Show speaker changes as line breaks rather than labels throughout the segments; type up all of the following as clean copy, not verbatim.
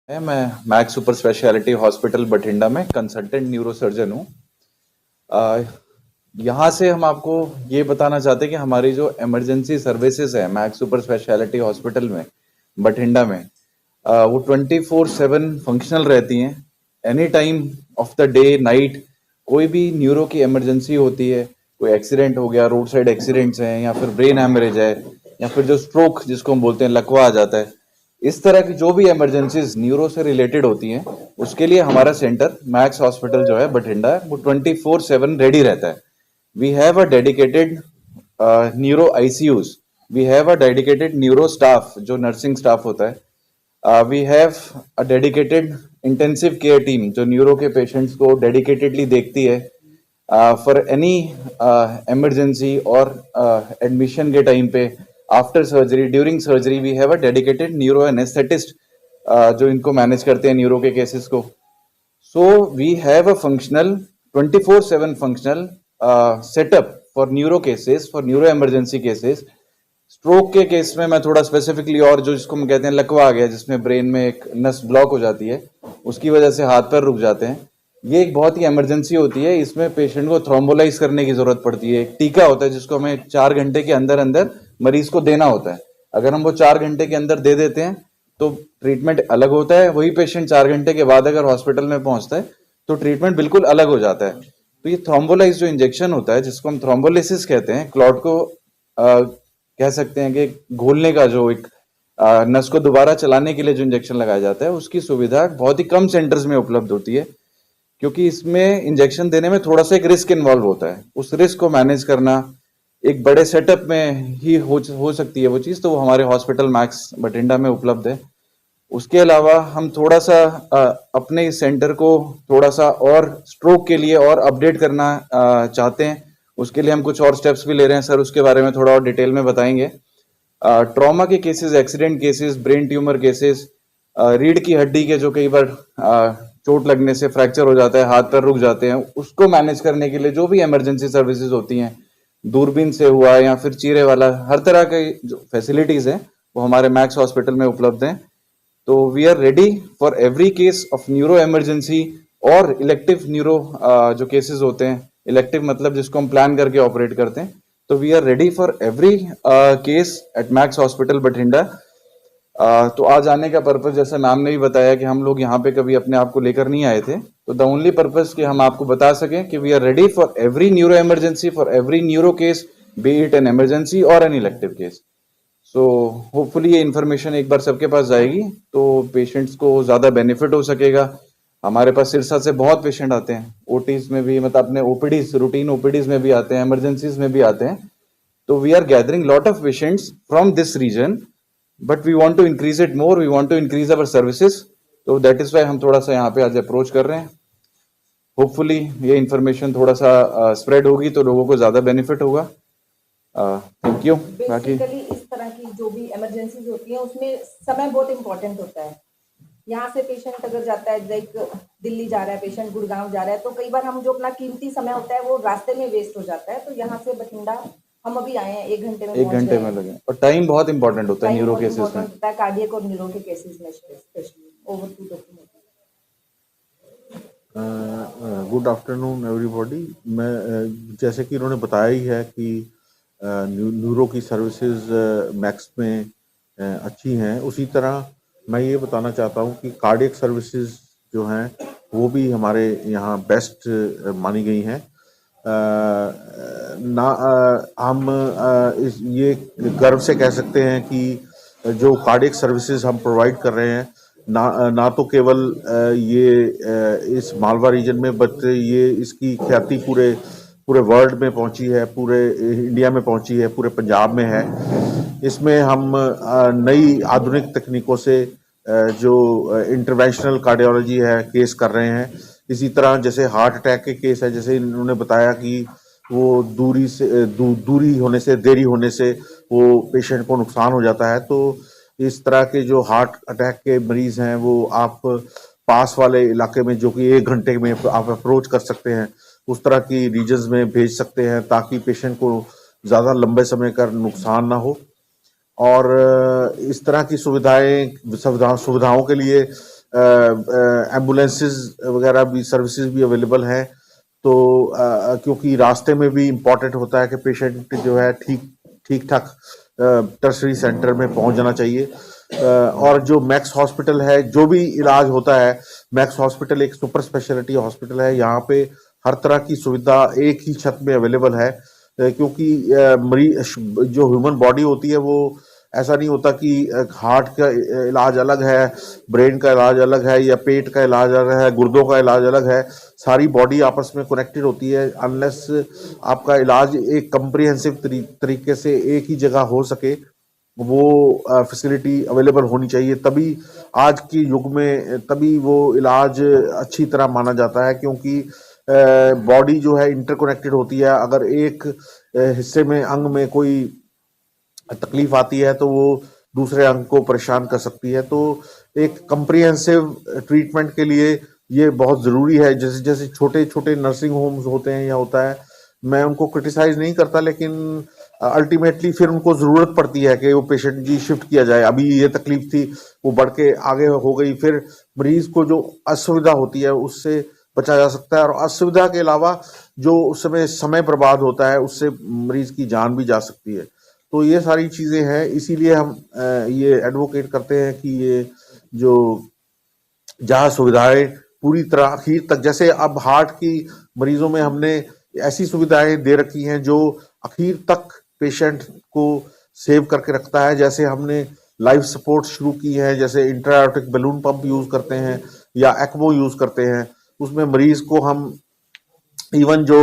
मैं max super speciality hospital Bathinda में consultant neuro surgeon हूँ। अ, यहाँ से हम आपको ये बताना चाहते हैं कि हमारी जो इमरजेंसी सर्विसेज है मैक्स सुपर स्पेशलिटी हॉस्पिटल में बठिंडा में, वो 24/7 फंक्शनल रहती हैं। Any time of the day night कोई भी न्यूरो की इमरजेंसी होती है, कोई एक्सीडेंट हो गया, रोड साइड एक्सीडेंट्स हैं, या फिर ब्रेन हैमरेज है, या फिर जो स्ट्रोक जिसको हम बोलते हैं, लकवा आ जाता है, इस तरह की जो भी इमरजेंसीज न्यूरो से रिलेटेड होती हैं, उसके लिए हमारा सेंटर मैक्स हॉस्पिटल जो है बठिंडा है, वो 24/7 रेडी रहता है। We have a dedicated neuro ICUs, we have a dedicated neuro staff जो नर्सिंग स्टाफ होता है। We have a dedicated intensive care team जो न्यूरो के पेशेंट्स को डेडिकेटेडली देखती है फॉर एनी इमरजेंसी और एडमिशन के टाइम पे, after surgery, during surgery we have a dedicated neuro anaesthetist जो इनको मैनेज करते हैं न्यूरो के केसेस को। So we have a functional 24/7 functional setup for neuro cases, for neuro emergency cases. Stroke के केस में मैं थोड़ा स्पेसिफिकली, और जो जिसको हम कहते हैं लकवा आ गया, जिसमें ब्रेन में एक नस ब्लॉक हो जाती है, उसकी वजह से हाथ पैर रुक जाते हैं, ये एक बहुत ही इमरजेंसी होती है। इसमें पेशेंट को थ्रोम्बोलाइज करने की जरूरत पड़ती है। एक टीका होता है जिसको हमें 4 घंटे के अंदर अंदर मरीज को देना होता है। अगर हम वो 4 घंटे के अंदर दे देते हैं तो ट्रीटमेंट अलग होता है। वही पेशेंट 4 घंटे के बाद अगर हॉस्पिटल में पहुंचता है तो ट्रीटमेंट बिल्कुल अलग हो जाता है। तो ये थ्रोम्बोलाइज जो इंजेक्शन होता है, जिसको हम थ्रोम्बोलिसिस कहते हैं, क्लॉट को कह सकते हैं कि घोलने का, जो एक नस को दोबारा चलाने के लिए जो इंजेक्शन लगाया जाता है, उसकी सुविधा बहुत ही कम सेंटर्स में उपलब्ध होती है, क्योंकि इसमें इंजेक्शन देने में थोड़ा सा एक रिस्क इन्वॉल्व होता है। उस रिस्क को मैनेज करना एक बड़े सेटअप में ही हो सकती है वो चीज़, तो वो हमारे हॉस्पिटल मैक्स बठिंडा में उपलब्ध है। उसके अलावा हम थोड़ा सा अपने सेंटर को थोड़ा सा और स्ट्रोक के लिए और अपडेट करना चाहते हैं। उसके लिए हम कुछ और स्टेप्स भी ले रहे हैं सर, उसके बारे में थोड़ा और डिटेल में बताएंगे। ट्रॉमा के cases, accident cases, brain tumour cases, रीढ़ की हड्डी के जो कई बार चोट लगने से फ्रैक्चर हो जाता है, हाथ पैर रुक जाते हैं, उसको मैनेज करने के लिए जो भी इमरजेंसी सर्विसेज होती हैं, दूरबीन से हुआ या फिर चीरे वाला, हर तरह के जो फैसिलिटीज हैं वो हमारे मैक्स हॉस्पिटल में उपलब्ध हैं। तो we are ready for every case of neuro emergency और इलेक्टिव न्यूरो जो केसेस होते हैं, इलेक्टिव मतलब जिसको हम प्लान करके ऑपरेट करते हैं। तो we are ready for every case at Max Hospital Bathinda. तो आज आने का पर्पज, जैसे मैम ने भी बताया, कि हम लोग यहाँ पे कभी अपने आप को लेकर नहीं आए थे, तो द ओनली पर्पज कि हम आपको बता सकें कि we are ready for every neuro emergency, for every neuro case, be it an emergency और an elective case. So hopefully ये इन्फॉर्मेशन एक बार सबके पास जाएगी तो पेशेंट्स को ज़्यादा बेनिफिट हो सकेगा। हमारे पास सिरसा से बहुत पेशेंट आते हैं, ओटीज में भी, मतलब अपने ओपीडीज, रूटीन ओपीडीज में भी आते हैं, इमरजेंसीज में भी आते हैं। तो we are gathering lot of patients from this region, but we want to increase it more, we want to increase our services. तो दैट इज वाई हम थोड़ा सा यहाँ पे आज अप्रोच कर रहे हैं। होपफुली ये इन्फॉर्मेशन थोड़ा सा स्प्रेड होगी तो लोगों को ज़्यादा बेनिफिट होगा। Thank you. बाकी
बेसिकली इस तरह की जो भी इमरजेंसीज होती हैं उसमें समय बहुत इंपॉर्टेंट होता है। यहाँ से पेशेंट अगर जाता है, लाइक दिल्ली जा रहा है पेशेंट, गुड़गांव जा रहा है, तो कई बार हम जो अपना कीमती समय होता है वो रास्ते में वेस्ट हो जाता है। तो यहाँ से बठिंडा हम अभी आए हैं, 1 घंटे में
एक
पहुंच
घंटे
गए
में
हैं।
लगे, और टाइम बहुत इंपॉर्टेंट होता है
टाइम
न्यूरो
बहुत
केसेस में।
इंपॉर्टेंट होता है कार्डियक और न्यूरो के केसेस में, specially over 2 document.
Good afternoon everybody. मैं जैसे कि इन्होंने बताया ही है कि न्यूरो की सर्विसेज मैक्स में अच्छी हैं, उसी तरह मैं ये बताना चाहता हूँ कि कार्डियक सर्विसेज जो हैं वो भी हमारे यहाँ बेस्ट मानी गई हैं। हम ये गर्व से कह सकते हैं कि जो कार्डियक सर्विसेज हम प्रोवाइड कर रहे हैं, ना तो केवल ये इस मालवा रीजन में, बट ये इसकी ख्याति पूरे वर्ल्ड में पहुंची है, पूरे इंडिया में पहुंची है, पूरे पंजाब में है। इसमें हम नई आधुनिक तकनीकों से जो इंटरवेंशनल कार्डियोलॉजी है केस कर रहे हैं। इसी तरह जैसे हार्ट अटैक के केस है, जैसे इन्होंने बताया कि वो दूरी होने से, देरी होने से वो पेशेंट को नुकसान हो जाता है। तो इस तरह के जो हार्ट अटैक के मरीज हैं वो आप पास वाले इलाके में, जो कि 1 घंटे में आप अप्रोच कर सकते हैं, उस तरह की रीजन्स में भेज सकते हैं ताकि पेशेंट को ज़्यादा लंबे समय का नुकसान ना हो। और इस तरह की सुविधाओं के लिए एम्बुलेंसेस वगैरह भी सर्विसेज भी अवेलेबल हैं। तो क्योंकि रास्ते में भी इम्पोर्टेंट होता है कि पेशेंट जो है ठीक ठाक टर्शरी सेंटर में पहुंच जाना चाहिए। और जो मैक्स हॉस्पिटल है, जो भी इलाज होता है, मैक्स हॉस्पिटल एक सुपर स्पेशलिटी हॉस्पिटल है। यहाँ पे हर तरह की सुविधा एक ही छत में अवेलेबल है, क्योंकि मरीज जो ह्यूमन बॉडी होती है वो ऐसा नहीं होता कि हार्ट का इलाज अलग है, ब्रेन का इलाज अलग है, या पेट का इलाज अलग है, गुर्दों का इलाज अलग है। सारी बॉडी आपस में कनेक्टेड होती है। अनलेस आपका इलाज एक कम्प्रिहेंसिव तरीके से एक ही जगह हो सके, वो फैसिलिटी अवेलेबल होनी चाहिए। तभी आज के युग में तभी वो इलाज अच्छी तरह माना जाता है, क्योंकि बॉडी जो है इंटरकनेक्टेड होती है। अगर एक हिस्से में अंग में कोई तकलीफ आती है तो वो दूसरे अंग को परेशान कर सकती है। तो एक कम्प्रिहेंसिव ट्रीटमेंट के लिए ये बहुत ज़रूरी है। जैसे जैसे छोटे छोटे नर्सिंग होम्स होते हैं या होता है, मैं उनको क्रिटिसाइज नहीं करता, लेकिन अल्टीमेटली फिर उनको ज़रूरत पड़ती है कि वो पेशेंट जी शिफ्ट किया जाए। अभी ये तकलीफ थी, वो बढ़ के आगे हो गई, फिर मरीज को जो असुविधा होती है उससे बचा जा सकता है। और असुविधा के अलावा जो उस समय बर्बाद होता है, उससे मरीज की जान भी जा सकती है। तो ये सारी चीज़ें हैं, इसीलिए हम ये एडवोकेट करते हैं कि ये जो जहाँ सुविधाएं पूरी तरह आखिर तक, जैसे अब हार्ट की मरीजों में हमने ऐसी सुविधाएं दे रखी हैं जो आखिर तक पेशेंट को सेव करके रखता है। जैसे हमने लाइफ सपोर्ट शुरू की है, जैसे इंट्राएर्टिक बैलून पंप यूज करते हैं या एक्मो यूज करते हैं। उसमें मरीज को हम इवन जो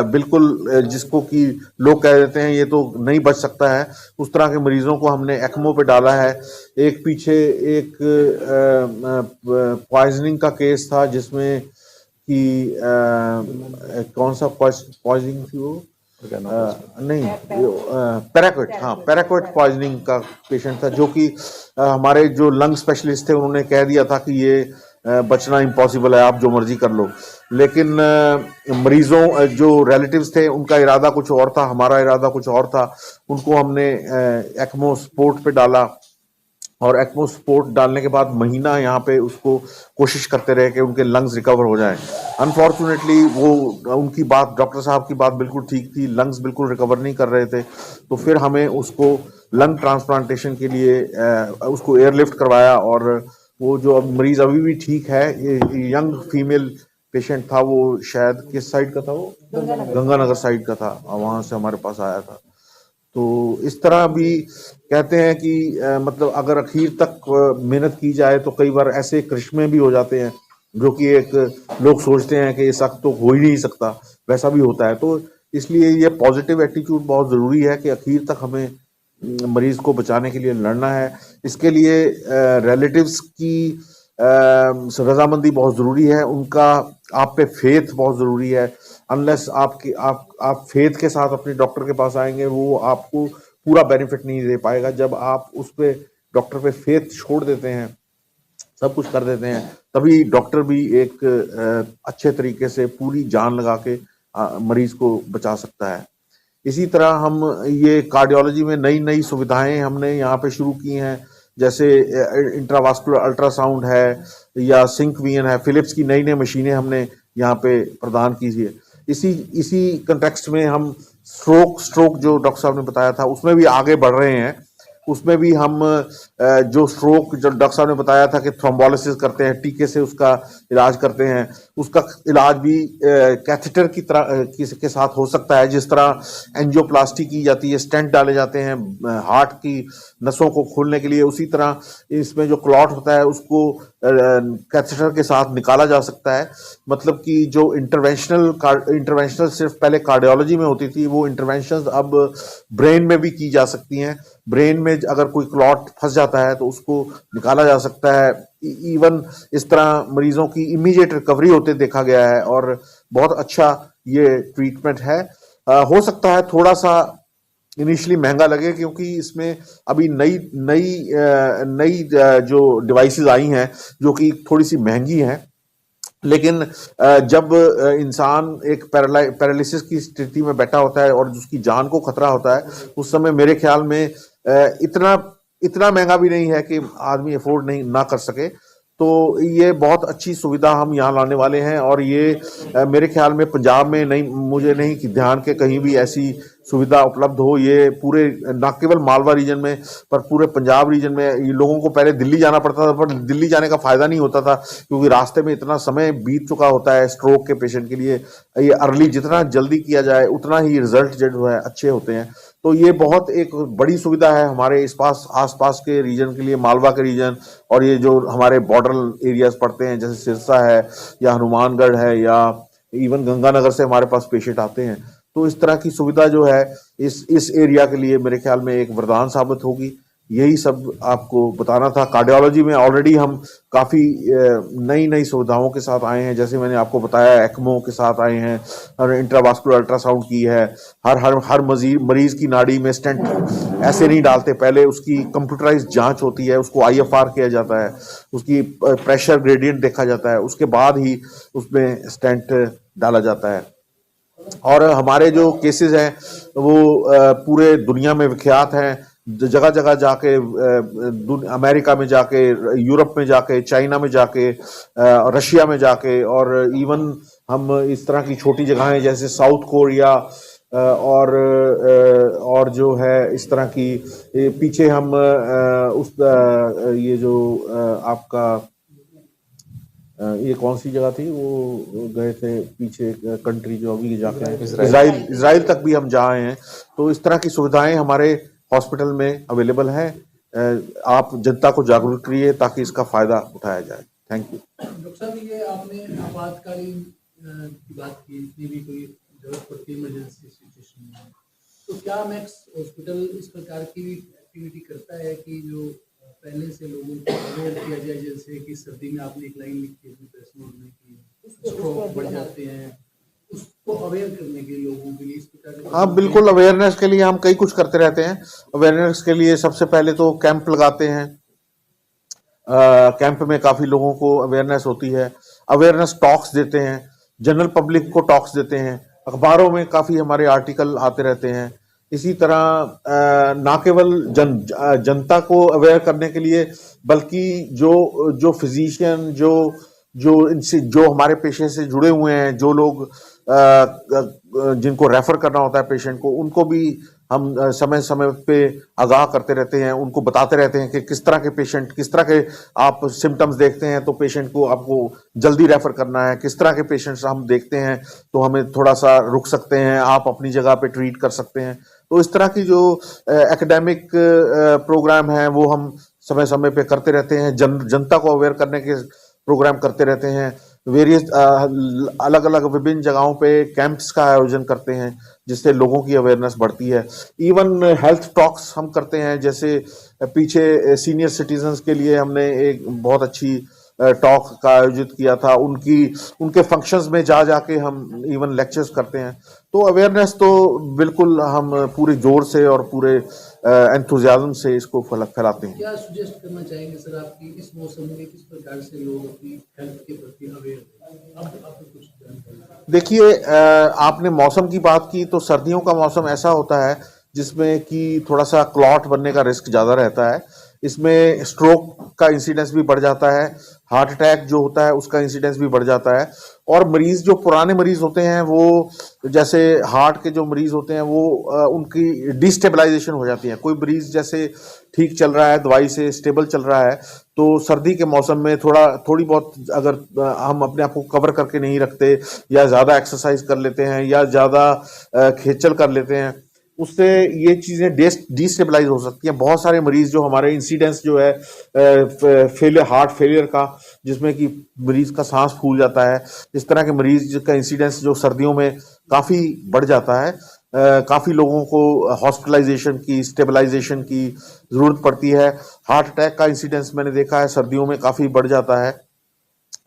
बिल्कुल जिसको कि लोग कह देते हैं ये तो नहीं बच सकता है, उस तरह के मरीजों को हमने एक्मो पे डाला है। एक पीछे एक पॉइजनिंग का केस था, जिसमें कि कौन सा पॉइजनिंग थी वो, नहीं पैराक्वेट, हाँ पैराक्वेट पॉइजनिंग का पेशेंट था, जो कि हमारे जो लंग स्पेशलिस्ट थे उन्होंने कह दिया था कि ये बचना इम्पॉसिबल है, आप जो मर्जी कर लो। लेकिन मरीजों जो रिलेटिव्स थे उनका इरादा कुछ और था, हमारा इरादा कुछ और था। उनको हमने एक्मो सपोर्ट पे डाला, और एक्मो सपोर्ट डालने के बाद महीना यहाँ पे उसको कोशिश करते रहे कि उनके लंग्स रिकवर हो जाएं। अनफॉर्चुनेटली वो उनकी बात, डॉक्टर साहब की बात बिल्कुल ठीक थी, लंग्स बिल्कुल रिकवर नहीं कर रहे थे। तो फिर हमें उसको लंग ट्रांसप्लांटेशन के लिए उसको एयरलिफ्ट करवाया, और वो जो अब मरीज अभी भी ठीक है, ये यंग फीमेल पेशेंट था, वो शायद किस साइड का था, वो गंगानगर साइड का था, वहां से हमारे पास आया था। तो इस तरह भी कहते हैं कि मतलब अगर आखिर तक मेहनत की जाए तो कई बार ऐसे करिश्मे भी हो जाते हैं, जो कि एक लोग सोचते हैं कि ये सख्त तो हो ही नहीं सकता, वैसा भी होता है। तो इसलिए ये पॉजिटिव एटीट्यूड बहुत ज़रूरी है कि आखिर तक हमें मरीज को बचाने के लिए लड़ना है। इसके लिए रिलेटिव्स की रजामंदी बहुत ज़रूरी है, उनका आप पे फेथ बहुत ज़रूरी है। अनलेस आप फेथ के साथ अपने डॉक्टर के पास आएंगे, वो आपको पूरा बेनिफिट नहीं दे पाएगा। जब आप उस पे डॉक्टर पे फेथ छोड़ देते हैं, सब कुछ कर देते हैं, तभी डॉक्टर भी एक अच्छे तरीके से पूरी जान लगा के मरीज को बचा सकता है। इसी तरह हम ये कार्डियोलॉजी में नई नई सुविधाएं हमने यहाँ पे शुरू की हैं, जैसे इंट्रावास्कुलर अल्ट्रासाउंड है या सिंकवियन है, फिलिप्स की नई नई मशीनें हमने यहाँ पे प्रदान की है। इसी कंटेक्स्ट में हम स्ट्रोक जो डॉक्टर साहब ने बताया था, उसमें भी आगे बढ़ रहे हैं। उसमें भी हम जो स्ट्रोक जो डॉक्टर साहब ने बताया था कि थ्रोम्बोलिसिस करते हैं, टीके से उसका इलाज करते हैं, उसका इलाज भी कैथेटर की तरह के साथ हो सकता है। जिस तरह एंजियोप्लास्टी की जाती है, स्टेंट डाले जाते हैं हार्ट की नसों को खोलने के लिए, उसी तरह इसमें जो क्लॉट होता है उसको कैथेटर के साथ निकाला जा सकता है। मतलब कि जो इंटरवेंशनल सिर्फ पहले कार्डियोलॉजी में होती थी, वो इंटरवेंशन अब ब्रेन में भी की जा सकती हैं। ब्रेन में अगर कोई क्लॉट फंस जाता है तो उसको निकाला जा सकता है। इवन इस तरह मरीजों की इमीडिएट रिकवरी होते देखा गया है, और बहुत अच्छा ये ट्रीटमेंट है। हो सकता है थोड़ा सा इनिशियली महंगा लगे, क्योंकि इसमें अभी नई जो डिवाइसेस आई हैं जो कि थोड़ी सी महंगी हैं। लेकिन जब इंसान एक पैरालिसिस की स्थिति में बैठा होता है और उसकी जान को खतरा होता है, उस समय मेरे ख्याल में इतना महंगा भी नहीं है कि आदमी अफोर्ड नहीं ना कर सके। तो ये बहुत अच्छी सुविधा हम यहाँ लाने वाले हैं और ये मेरे ख्याल में पंजाब में नहीं, मुझे नहीं कि ध्यान के कहीं भी ऐसी सुविधा उपलब्ध हो। ये पूरे न केवल मालवा रीजन में पर पूरे पंजाब रीजन में ये लोगों को पहले दिल्ली जाना पड़ता था, पर दिल्ली जाने का फायदा नहीं होता था क्योंकि रास्ते में इतना समय बीत चुका होता है स्ट्रोक के पेशेंट के लिए। ये अर्ली जितना जल्दी किया जाए उतना ही रिजल्ट जो है अच्छे होते हैं। तो ये बहुत एक बड़ी सुविधा है हमारे इस पास आसपास के रीजन के लिए, मालवा के रीजन और ये जो हमारे बॉर्डर एरियाज पड़ते हैं जैसे सिरसा है या हनुमानगढ़ है या इवन गंगानगर से हमारे पास पेशेंट आते हैं। तो इस तरह की सुविधा जो है इस एरिया के लिए मेरे ख्याल में एक वरदान साबित होगी। यही सब आपको बताना था। कार्डियोलॉजी में ऑलरेडी हम काफ़ी नई नई सुविधाओं के साथ आए हैं, जैसे मैंने आपको बताया एक्मो के साथ आए हैं और इंट्रावास्कुलर अल्ट्रासाउंड की है। हर मरीज की नाड़ी में स्टेंट ऐसे नहीं डालते, पहले उसकी कंप्यूटराइज जांच होती है, उसको IFR किया जाता है, उसकी प्रेशर ग्रेडियंट देखा जाता है, उसके बाद ही उसमें स्टेंट डाला जाता है। और हमारे जो केसेस हैं वो पूरे दुनिया में विख्यात हैं। जगह जगह जाके अमेरिका में जाके, यूरोप में जाके, चाइना में जाके, रशिया में जाके और इवन हम इस तरह की छोटी जगहें जैसे साउथ कोरिया और जो है इस तरह की पीछे हम ये जो आपका ये कौन सी जगह थी वो गए थे पीछे कंट्री जो अभी जाके इजराइल तक भी हम जा आए हैं। तो इस तरह की सुविधाएं हमारे हॉस्पिटल में अवेलेबल हैं। आप जनता को जागरूक करिए ताकि इसका फायदा उठाया जाए। Thank you.
डॉक्टर साहब, ये आपने आपातकालीन की बात की, इतनी भी कोई जरूरत पड़ती है इमरजेंसी सिचुएशन में, तो क्या मैक्स हॉस्पिटल इस प्रकार की भी एक्टिविटी करता है कि जो पहले से लोगों को अवेयर किया जाए, जैसे कि सर्दी में आपने एक लाइन लिखी है प्रेस नोट में कि स्ट्रोक बढ़ जाते हैं, उसको अवेयर करने के लोगों के लिए इस प्रकार?
हाँ बिल्कुल, अवेयरनेस के लिए हम कई कुछ करते रहते हैं। अवेयरनेस के लिए सबसे पहले तो कैंप लगाते हैं। कैंप में काफी लोगों को अवेयरनेस होती है। अवेयरनेस टॉक्स देते हैं, जनरल पब्लिक को टॉक्स देते हैं, अखबारों में काफी हमारे आर्टिकल आते रहते हैं। इसी तरह ना केवल जनता को अवेयर करने के लिए बल्कि जो फिजिशियन जो हमारे पेशे से जुड़े हुए हैं, जो लोग जिनको रेफर करना होता है पेशेंट को, उनको भी हम समय समय पे आगाह करते रहते हैं, उनको बताते रहते हैं कि किस तरह के पेशेंट, किस तरह के आप सिम्टम्स देखते हैं तो पेशेंट को आपको जल्दी रेफर करना है, किस तरह के पेशेंट्स हम देखते हैं तो हमें थोड़ा सा रुक सकते हैं, आप अपनी जगह पे ट्रीट कर सकते हैं। तो इस तरह की जो एकेडमिक प्रोग्राम है वो हम समय समय पे करते रहते हैं। जनता को अवेयर करने के प्रोग्राम करते रहते हैं। वेरियस अलग अलग विभिन्न जगहों पे कैंप्स का आयोजन करते हैं जिससे लोगों की अवेयरनेस बढ़ती है। इवन हेल्थ टॉक्स हम करते हैं, जैसे पीछे सीनियर सिटीजन्स के लिए हमने एक बहुत अच्छी टॉक का आयोजित किया था। उनके फंक्शंस में जाके हम इवन लेक्चर्स करते हैं। तो अवेयरनेस तो बिल्कुल हम पूरे जोर से और पूरे एंथुजियाज्म से इसको फैलाते हैं।
क्या सजेस्ट करना चाहेंगे सर आपकी इस मौसम में किस प्रकार से लोग अपनी हेल्थ के प्रति अवेयर हैं? आप कुछ जानकारी।
देखिए, आपने मौसम की बात की तो सर्दियों का मौसम ऐसा होता है जिसमें कि थोड़ा सा क्लॉट बनने का रिस्क ज़्यादा रहता है। इसमें स्ट्रोक का इंसिडेंस भी बढ़ जाता है, हार्ट अटैक जो होता है उसका इंसिडेंस भी बढ़ जाता है। और मरीज जो पुराने मरीज होते हैं, वो जैसे हार्ट के जो मरीज होते हैं वो उनकी डिस्टेबलाइजेशन हो जाती है। कोई मरीज जैसे ठीक चल रहा है, दवाई से स्टेबल चल रहा है, तो सर्दी के मौसम में थोड़ी बहुत अगर हम अपने आप को कवर करके नहीं रखते या ज़्यादा एक्सरसाइज कर लेते हैं या ज़्यादा खेचल कर लेते हैं, उससे ये चीज़ें डिस्टेबलाइज हो सकती हैं। बहुत सारे मरीज जो हमारे इंसिडेंस जो है हार्ट फेलियर का, जिसमें कि मरीज का सांस फूल जाता है, इस तरह के मरीज का इंसिडेंस जो सर्दियों में काफ़ी बढ़ जाता है। काफ़ी लोगों को हॉस्पिटलाइजेशन की, स्टेबलाइजेशन की ज़रूरत पड़ती है। हार्ट अटैक का इंसिडेंस मैंने देखा है सर्दियों में काफ़ी बढ़ जाता है।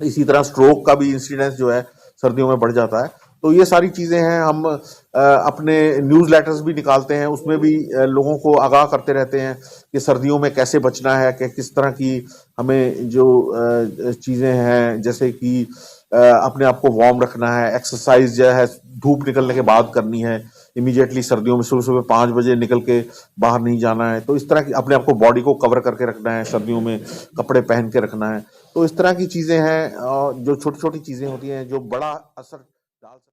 इसी तरह स्ट्रोक का भी इंसिडेंस जो है सर्दियों में बढ़ जाता है। तो ये सारी चीज़ें हैं। हम अपने न्यूज़ लेटर्स भी निकालते हैं, उसमें भी लोगों को आगाह करते रहते हैं कि सर्दियों में कैसे बचना है, कि किस तरह की हमें जो चीज़ें हैं, जैसे कि अपने आप को वार्म रखना है, एक्सरसाइज जो है धूप निकलने के बाद करनी है, इमीडिएटली सर्दियों में सुबह सुबह 5 बजे निकल के बाहर नहीं जाना है। तो इस तरह की अपने आप को बॉडी को कवर करके रखना है, सर्दियों में कपड़े पहन के रखना है। तो इस तरह की चीजें हैं जो छोटी छोटी चीजें होती हैं जो बड़ा असर डाल सकती हैं।